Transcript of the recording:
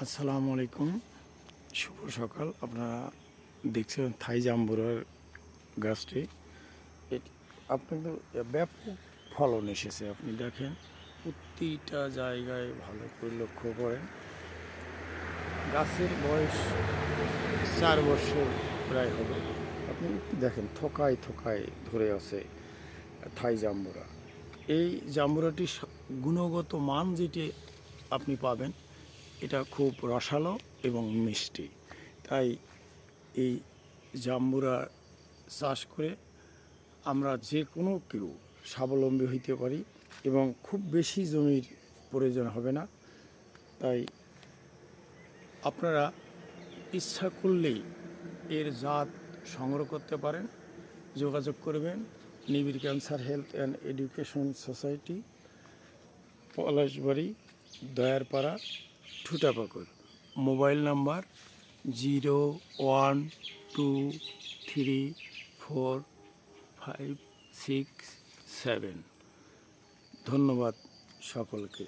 আসসালামু আলাইকুম, শুভ সকাল। আপনারা দেখছেন থাই জাম্বুরার গাছটি। আপনাদের ব্যাপক ফলন এসেছে। আপনি দেখেন প্রতিটা জায়গায় ভালো করে লক্ষ্য করেন। গাছের বয়স 4 বছর প্রায় হবে। আপনি একটু দেখেন, থোকায় থোকায় ধরে আছে থাই জাম্বুরা। এই জাম্বুরাটির গুণগত মান যেটি আপনি পাবেন, এটা খুব রসালো এবং মিষ্টি। তাই এই জাম্বুরা চাষ করে আমরা যে কোনো কেউ স্বাবলম্বী হইতে পারি এবং খুব বেশি জমির প্রয়োজন হবে না। তাই আপনারা ইচ্ছা করলেই এর জাত সংগ্রহ করতে পারেন। যোগাযোগ করবেন Nibir cancer health and education society, Palashbari, Dayarpara, Thutapakur. Mobile number 01234567। ধন্যবাদ সকলকে।